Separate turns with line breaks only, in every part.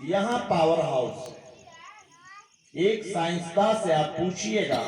یہاں power house ہے. ایک سائنسداں سے آپ پوچھئے گا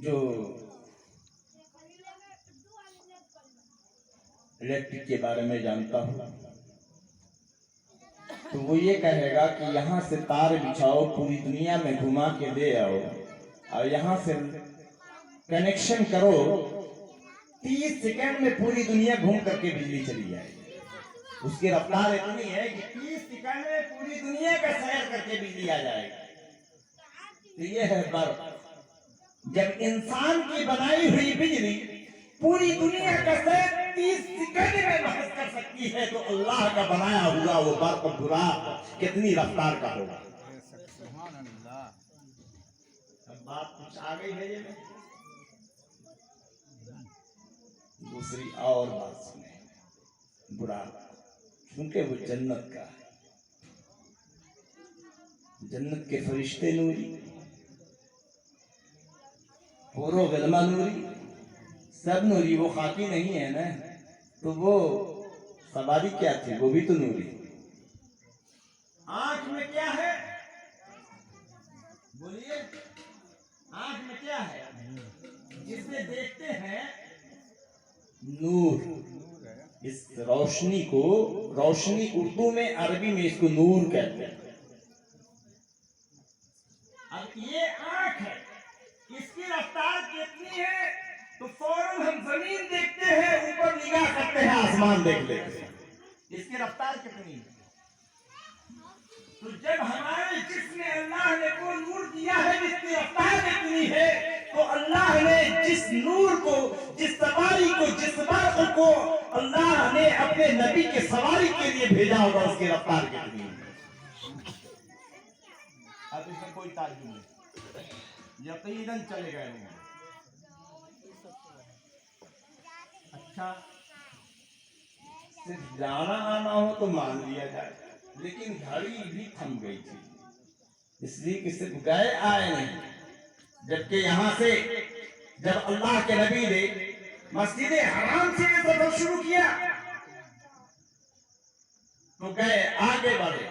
جو الیکٹرک کے بارے میں جانتا ہوں تو وہ یہ کہے گا کہ یہاں سے تار بچھاؤ, پوری دنیا میں گھما کے دے آؤ, اور یہاں سے کنیکشن کرو, 30 سیکنڈ میں پوری دنیا گھوم کر کے بجلی چلی جائے گی. اس کی رفتار اتنی ہے کہ 30 سیکنڈ میں پوری دنیا کا سیر کر کے بجلی آ جائے گی. تو یہ ہے برق. جب انسان کی بنائی ہوئی بجلی پوری دنیا کا سیر 30 سیکنڈ میں محض کر سکتی ہے تو اللہ کا بنایا ہوا وہ برق براق کتنی رفتار کا ہوگا.
سبحان اللہ.
اب بات کچھ آ گئی ہے. یہ دوسری اور بات سنیں, براق کیونکہ وہ جنت کا ہے. جنت کے فرشتے نوری, حور و غلمہ نوری, سب نوری. وہ خاکی نہیں ہے نا, تو وہ سواری کیا تھی, وہ بھی تو نوری. آنکھ میں کیا ہے, بولیے, آنکھ میں کیا ہے جس سے دیکھتے ہیں؟ نور. اس روشنی کو, روشنی اردو میں, عربی میں اس کو نور کہتے ہیں. اب یہ آنکھ ہے, اس کی رفتار کتنی ہے تو فوراً ہم زمین دیکھتے ہیں, اوپر نگاہ کرتے ہیں آسمان دیکھ لیتے ہیں. اس کی رفتار کتنی ہے. تو جب ہمارے جسم میں اللہ نے وہ نور دیا ہے جس کی رفتار اتنی ہے, تو اللہ نے جس نور کو, جس سواری کو, جس برق کو اللہ نے اپنے نبی کے سواری کے لیے بھیجا ہوگا, اس کی رفتار کتنی ہے. اب اس میں کوئی تعجب نہیں, یقیناً چلے گئے ہوں. اچھا, صرف جانا آنا ہو تو مان لیا جائے, لیکن گھڑی بھی تھم گئی تھی, اس لیے کہ صرف گئے آئے نہیں. جبکہ یہاں سے جب اللہ کے نبی نے مسجد حرام سے سفر شروع کیا تو گئے, آگے بڑھے.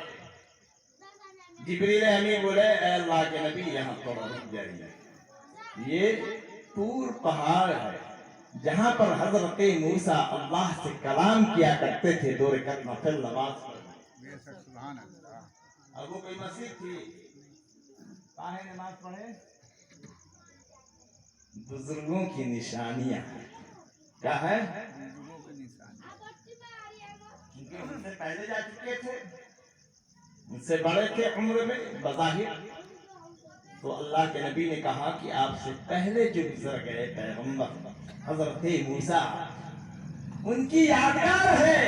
جبریل امین بولے, اے اللہ کے نبی یہاں تھوڑا رک جائیے. یہ طور پہاڑ ہے جہاں پر حضرت موسیٰ اللہ سے کلام کیا کرتے تھے, 2 رکعت نفل نماز پڑھنے.
سبحان اللہ.
اب وہ کوئی مسجد تھی, کاہے نماز پڑھے؟ بزرگوں کی نشانیاں. کیا ہے؟
بزرگوں کی نشانی.
کیونکہ ان سے پہلے جا چکے تھے, ان سے بڑے تھے عمر میں بظاہر. تو اللہ کے نبی نے کہا کہ آپ سے پہلے جو گزر گئے پیغمبر حضرت موسیٰ, ان کی یادگار ہے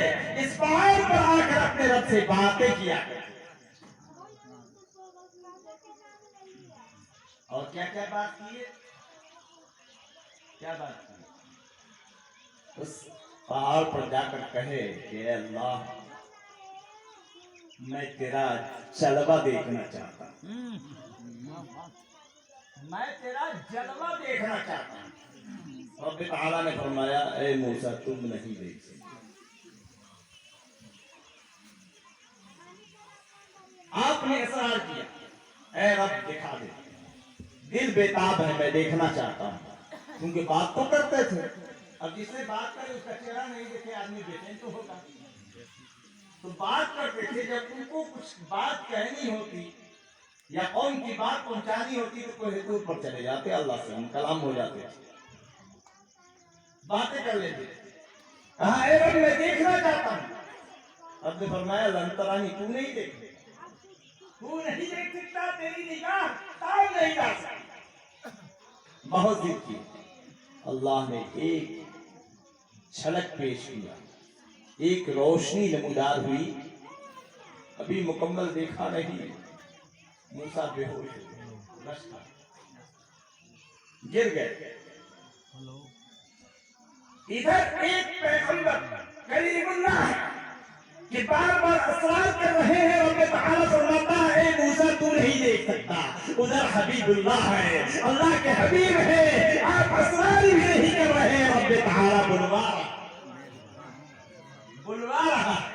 اس پہاڑ پر آ کر اپنے رب سے باتیں کیا کرتے. اور کیا کیا بات کی ہے, کیا بات کی؟ اس پہاڑ پر جا کر کہے کہ اے اللہ, میں تیرا جلوہ دیکھنا چاہتا ہوں, میں تیرا جلوہ دیکھنا چاہتا ہوں. رب تعالیٰ نے فرمایا, اے موسیٰ تم نہیں دیکھ سکتے. آپ نے اصرار کیا, اے رب دکھا دے, دل بےتاب ہے, میں دیکھنا چاہتا ہوں. کیونکہ بات تو کرتے تھے, اب جس سے بات کرے اس کا چہرہ نہیں دیکھے آدمی بے چین تو ہوگا. تو بات کرتے تھے, جب ان کو کچھ بات کہنی ہوتی یا قوم کی بات پہنچانی ہوتی تو کوئی دور پر چلے جاتے, اللہ سے ہم کلام ہو جاتے, باتیں کر لیتے. کہا اے رب میں دیکھنا چاہتا ہوں. رب نے فرمایا لن ترانی, تو نہیں دیکھ سکتا, تیری نگاہ تاب نہیں جا سکتی. بہت ضد کی. اللہ نے ایک جھلک پیش کیا, ایک روشنی نمودار ہوئی, ابھی مکمل دیکھا نہیں. موسیٰ بے ہوش ہوئے, گر گئے. ادھر ایک پیغمبر کلیم اللہ ہے کہ بار بار اصرار کر رہے ہیں, رب تعالیٰ فرماتا ہے اے موسیٰ تو نہیں دیکھ سکتا. ادھر حبیب اللہ ہے, اللہ کے حبیب ہے, آپ اصرار بھی نہیں کر رہے ہیں, رب تعالیٰ بلوا رہا ہے.